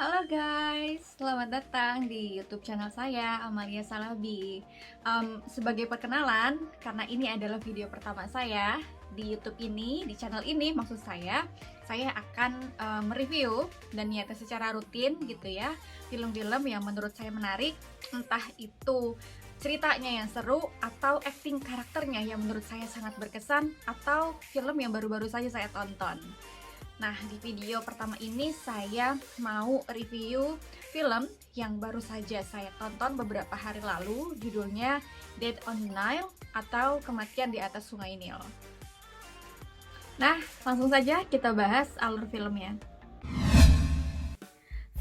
Halo guys, selamat datang di YouTube channel saya, Amalia Salabi. Sebagai perkenalan, karena ini adalah video pertama saya di YouTube ini, di channel ini maksud saya akan mereview dan niatnya secara rutin gitu ya, film-film yang menurut saya menarik, entah itu ceritanya yang seru atau acting karakternya yang menurut saya sangat berkesan atau film yang baru-baru saja saya tonton. Nah, di video pertama ini saya mau review film yang baru saja saya tonton beberapa hari lalu, judulnya Dead on the Nile atau Kematian di Atas Sungai Nil. Nah, langsung saja kita bahas alur filmnya.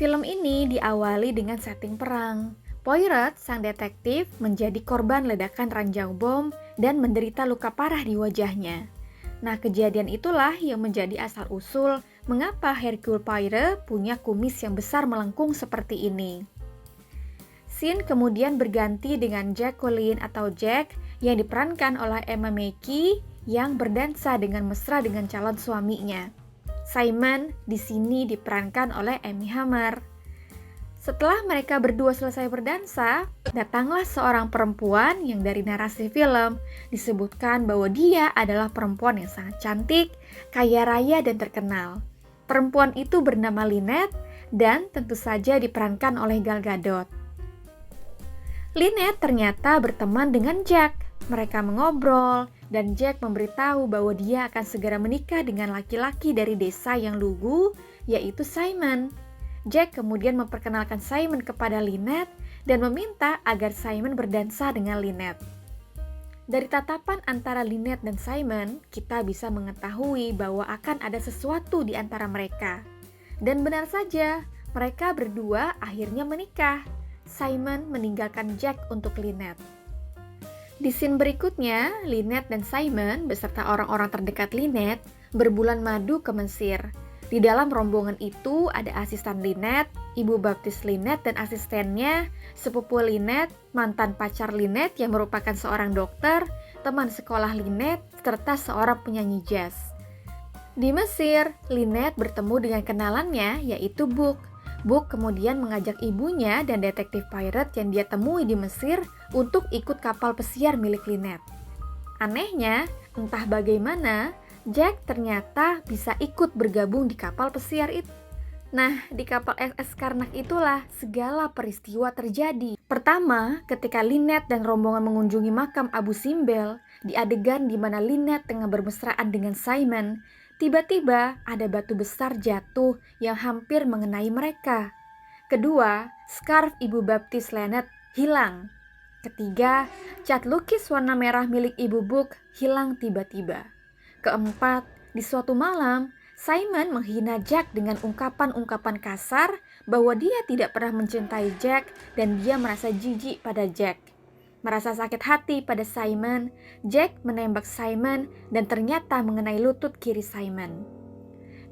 Film ini diawali dengan setting perang. Poirot, sang detektif, menjadi korban ledakan ranjau bom dan menderita luka parah di wajahnya. Nah, kejadian itulah yang menjadi asal-usul mengapa Hercule Poirot punya kumis yang besar melengkung seperti ini. Scene kemudian berganti dengan Jack Collins atau Jack yang diperankan oleh Emma Mackey yang berdansa dengan mesra dengan calon suaminya. Simon di sini diperankan oleh Amy Hammer. Setelah mereka berdua selesai berdansa, datanglah seorang perempuan yang dari narasi film disebutkan bahwa dia adalah perempuan yang sangat cantik, kaya raya dan terkenal. Perempuan itu bernama Lynette dan tentu saja diperankan oleh Gal Gadot. Lynette ternyata berteman dengan Jack. Mereka mengobrol dan Jack memberitahu bahwa dia akan segera menikah dengan laki-laki dari desa yang lugu, yaitu Simon. Jack kemudian memperkenalkan Simon kepada Lynette dan meminta agar Simon berdansa dengan Lynette. Dari tatapan antara Lynette dan Simon, kita bisa mengetahui bahwa akan ada sesuatu di antara mereka. Dan benar saja, mereka berdua akhirnya menikah. Simon meninggalkan Jack untuk Lynette. Di scene berikutnya, Lynette dan Simon beserta orang-orang terdekat Lynette berbulan madu ke Mesir. Di dalam rombongan itu ada asisten Lynette, ibu baptis Lynette dan asistennya, sepupu Lynette, mantan pacar Lynette yang merupakan seorang dokter, teman sekolah Lynette, serta seorang penyanyi jazz. Di Mesir, Lynette bertemu dengan kenalannya yaitu Book. Book kemudian mengajak ibunya dan detektif Poirot yang dia temui di Mesir untuk ikut kapal pesiar milik Lynette. Anehnya, entah bagaimana, Jack ternyata bisa ikut bergabung di kapal pesiar itu. Nah, di kapal SS Karnak itulah segala peristiwa terjadi. Pertama, ketika Lynette dan rombongan mengunjungi makam Abu Simbel, di adegan di mana Lynette tengah bermesraan dengan Simon, tiba-tiba ada batu besar jatuh yang hampir mengenai mereka. Kedua, scarf ibu baptis Lynette hilang. Ketiga, cat lukis warna merah milik ibu Book hilang tiba-tiba. Keempat, di suatu malam, Simon menghina Jack dengan ungkapan-ungkapan kasar bahwa dia tidak pernah mencintai Jack dan dia merasa jijik pada Jack. Merasa sakit hati pada Simon, Jack menembak Simon dan ternyata mengenai lutut kiri Simon.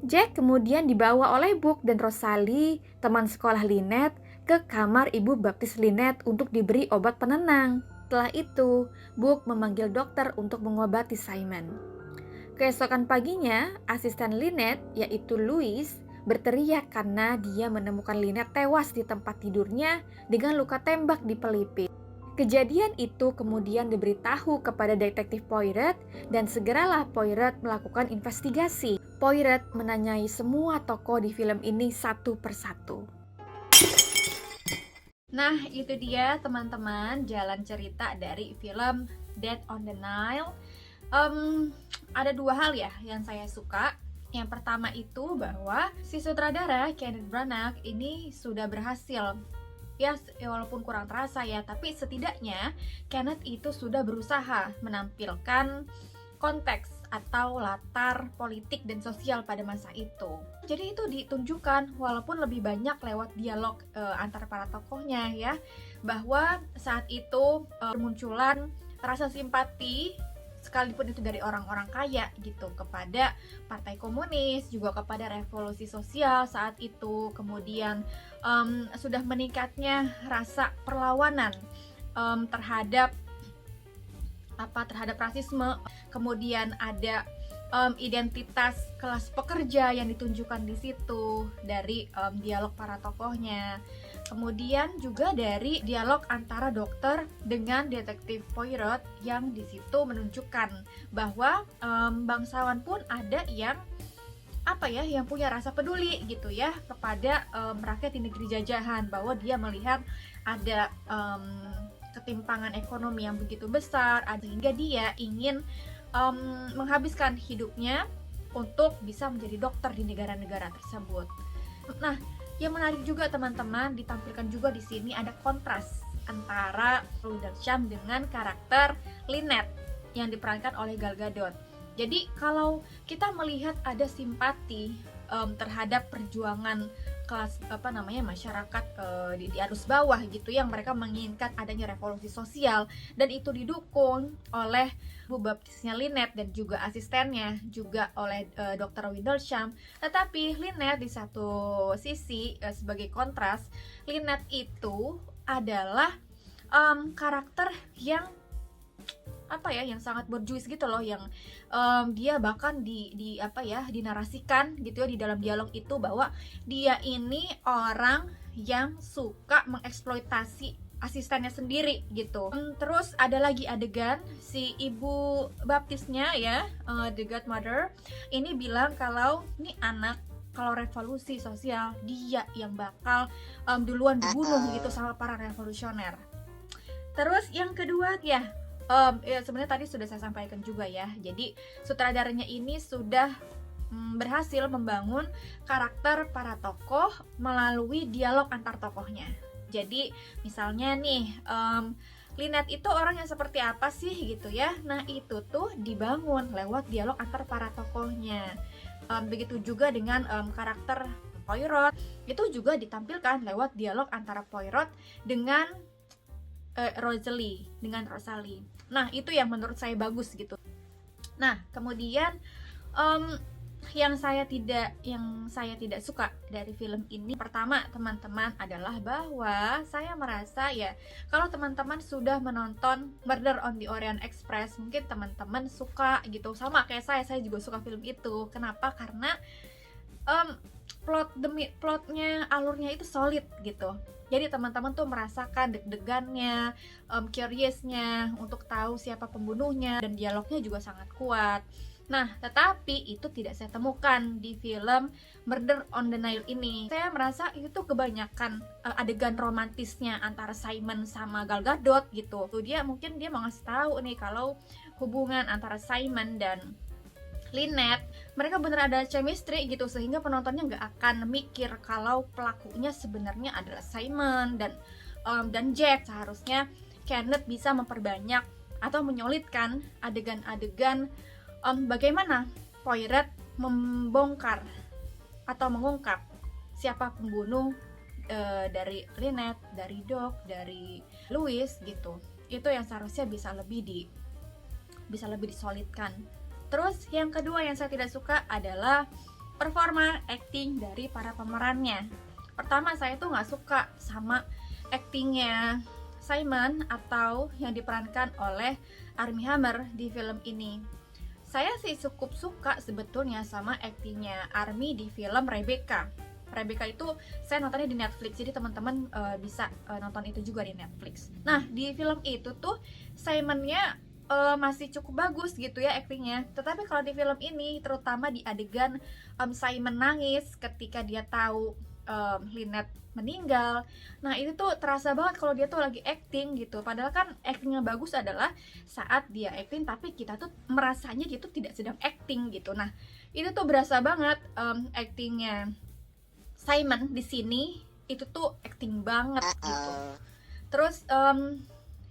Jack kemudian dibawa oleh Book dan Rosalie, teman sekolah Lynette, ke kamar ibu baptis Lynette untuk diberi obat penenang. Setelah itu, Book memanggil dokter untuk mengobati Simon. Keesokan paginya, asisten Lynette, yaitu Louis, berteriak karena dia menemukan Lynette tewas di tempat tidurnya dengan luka tembak di pelipis. Kejadian itu kemudian diberitahu kepada detektif Poirot dan segeralah Poirot melakukan investigasi. Poirot menanyai semua tokoh di film ini satu persatu. Nah, itu dia teman-teman jalan cerita dari film Dead on the Nile. Ada dua hal ya yang saya suka. Yang pertama itu bahwa si sutradara Kenneth Branagh ini sudah berhasil. Ya walaupun kurang terasa ya, tapi setidaknya Kenneth itu sudah berusaha menampilkan konteks atau latar politik dan sosial pada masa itu. Jadi itu ditunjukkan walaupun lebih banyak lewat dialog antara para tokohnya ya, bahwa saat itu bermunculan rasa simpati sekalipun itu dari orang-orang kaya gitu kepada partai komunis, juga kepada revolusi sosial saat itu. Kemudian sudah meningkatnya rasa perlawanan terhadap rasisme. Kemudian ada identitas kelas pekerja yang ditunjukkan di situ dari dialog para tokohnya. Kemudian juga dari dialog antara dokter dengan detektif Poirot yang di situ menunjukkan bahwa bangsawan pun ada yang yang punya rasa peduli gitu ya kepada rakyat di negeri jajahan, bahwa dia melihat ada ketimpangan ekonomi yang begitu besar, sehingga dia ingin menghabiskan hidupnya untuk bisa menjadi dokter di negara-negara tersebut. Nah, yang menarik juga teman-teman, ditampilkan juga di sini ada kontras antara Windlesham dengan karakter Lynette yang diperankan oleh Gal Gadot. Jadi kalau kita melihat ada simpati terhadap perjuangan kelas masyarakat di arus bawah gitu, yang mereka menginginkan adanya revolusi sosial, dan itu didukung oleh ibu baptisnya Lynette dan juga asistennya juga oleh Dr. Windlesham. Tetapi Lynette di satu sisi sebagai kontras, Lynette itu adalah karakter yang yang sangat borjuis gitu loh, yang dia bahkan dinarasikan gitu ya di dalam dialog itu, bahwa dia ini orang yang suka mengeksploitasi asistennya sendiri gitu. Terus ada lagi adegan si ibu baptisnya ya, the godmother ini bilang kalau ini anak, kalau revolusi sosial dia yang bakal duluan dibunuh gitu sama para revolusioner. Terus yang kedua ya, sebenarnya tadi sudah saya sampaikan juga ya. Jadi sutradaranya ini sudah berhasil membangun karakter para tokoh melalui dialog antar tokohnya. Jadi misalnya nih, Lynette itu orang yang seperti apa sih gitu ya. Nah itu tuh dibangun lewat dialog antar para tokohnya. Begitu juga dengan karakter Poirot, itu juga ditampilkan lewat dialog antara Poirot dengan Rosalie. Nah itu yang menurut saya bagus gitu. Nah kemudian yang saya tidak suka dari film ini, pertama teman-teman, adalah bahwa saya merasa ya, kalau teman-teman sudah menonton Murder on the Orient Express, mungkin teman-teman suka gitu, sama kayak saya juga suka film itu. Kenapa? Karena plotnya, alurnya itu solid gitu. Jadi teman-teman tuh merasakan deg-degannya, curiousnya untuk tahu siapa pembunuhnya, dan dialognya juga sangat kuat. Nah, tetapi itu tidak saya temukan di film Murder on the Nile ini. Saya merasa itu kebanyakan adegan romantisnya antara Simon sama Gal Gadot gitu. Mungkin dia mau ngasih tahu nih kalau hubungan antara Simon dan Lynette, mereka bener ada chemistry gitu, sehingga penontonnya nggak akan mikir kalau pelakunya sebenarnya adalah Simon dan Jack. Seharusnya Kenneth bisa memperbanyak atau menyolidkan adegan-adegan bagaimana Poirot membongkar atau mengungkap siapa pembunuh dari Lynette, dari Doc, dari Louis gitu. Itu yang seharusnya bisa lebih disolidkan. Terus yang kedua yang saya tidak suka adalah performa acting dari para pemerannya. Pertama, saya tuh nggak suka sama actingnya Simon atau yang diperankan oleh Armie Hammer di film ini. Saya sih cukup suka sebetulnya sama actingnya Armie di film Rebecca. Rebecca itu saya nontonnya di Netflix, jadi teman-teman bisa nonton itu juga di Netflix. Nah, di film itu tuh Simonnya masih cukup bagus gitu ya actingnya. Tetapi kalau di film ini, terutama di adegan Simon nangis ketika dia tahu Lynette meninggal, nah itu tuh terasa banget kalau dia tuh lagi acting gitu. Padahal kan actingnya bagus adalah saat dia acting, tapi kita tuh merasanya dia tuh tidak sedang acting gitu. Nah itu tuh berasa banget actingnya Simon di sini, itu tuh acting banget gitu. Terus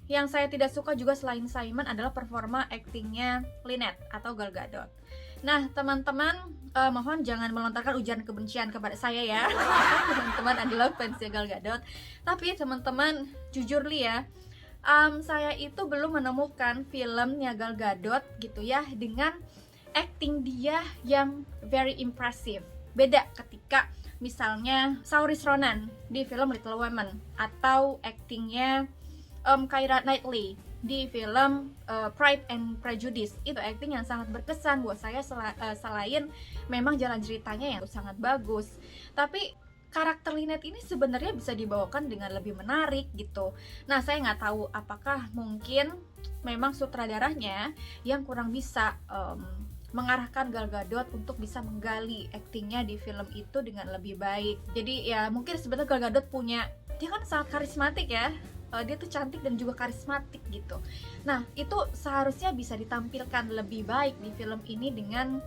yang saya tidak suka juga selain Simon adalah performa actingnya Lynette atau Gal Gadot. Nah teman-teman, mohon jangan melontarkan ujaran kebencian kepada saya ya. Teman-teman adalah fansnya Gal Gadot. Tapi teman-teman jujur li ya, saya itu belum menemukan filmnya Gal Gadot gitu ya dengan acting dia yang very impressive. Beda ketika misalnya Saoirse Ronan di film Little Women, atau actingnya Keira Knightley di film Pride and Prejudice. Itu acting yang sangat berkesan buat saya, selain memang jalan ceritanya yang sangat bagus. Tapi karakter Lynette ini sebenarnya bisa dibawakan dengan lebih menarik gitu. Nah, saya nggak tahu apakah mungkin memang sutradaranya yang kurang bisa mengarahkan Gal Gadot untuk bisa menggali aktingnya di film itu dengan lebih baik. Jadi ya mungkin sebenarnya Gal Gadot dia kan sangat karismatik ya. Dia tuh cantik dan juga karismatik gitu. Nah, itu seharusnya bisa ditampilkan lebih baik di film ini dengan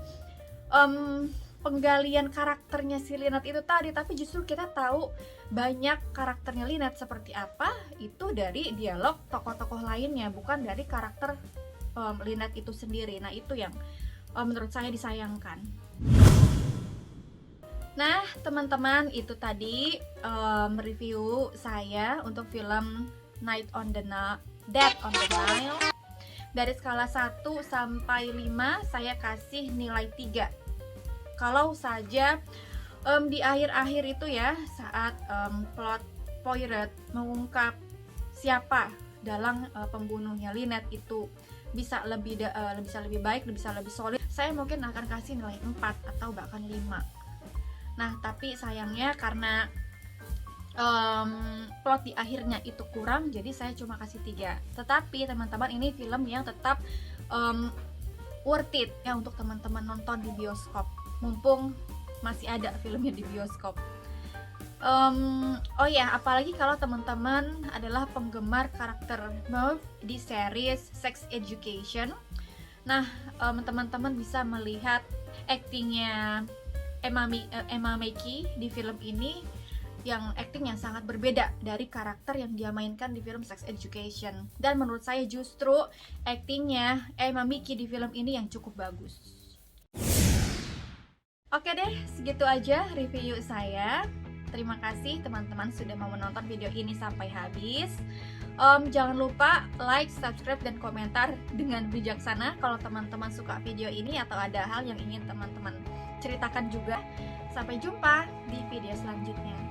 penggalian karakternya si Lynette itu tadi. Tapi justru kita tahu banyak karakternya Lynette seperti apa itu dari dialog tokoh-tokoh lainnya, bukan dari karakter Lynette itu sendiri. Nah, itu yang menurut saya disayangkan. Nah, teman-teman, itu tadi review saya untuk film Death on the Nile. Dari skala 1 sampai 5, saya kasih nilai 3. Kalau saja di akhir-akhir itu ya, saat plot Poirot mengungkap siapa dalang pembunuhnya Lynette itu bisa lebih baik, bisa lebih solid, saya mungkin akan kasih nilai 4 atau bahkan 5. Nah, tapi sayangnya karena plot di akhirnya itu kurang, jadi saya cuma kasih 3. Tetapi teman-teman, ini film yang tetap worth it ya untuk teman-teman nonton di bioskop, mumpung masih ada filmnya di bioskop. Oh ya, apalagi kalau teman-teman adalah penggemar karakter Mauve di series Sex Education. Nah, teman-teman bisa melihat aktingnya Emma Mackey di film ini, yang acting yang sangat berbeda dari karakter yang dia mainkan di film Sex Education. Dan menurut saya justru actingnya Emma Mackey di film ini yang cukup bagus. Oke deh, segitu aja review saya. Terima kasih teman-teman sudah mau menonton video ini sampai habis. Jangan lupa like, subscribe, dan komentar dengan bijaksana kalau teman-teman suka video ini atau ada hal yang ingin teman-teman ceritakan juga. Sampai jumpa di video selanjutnya.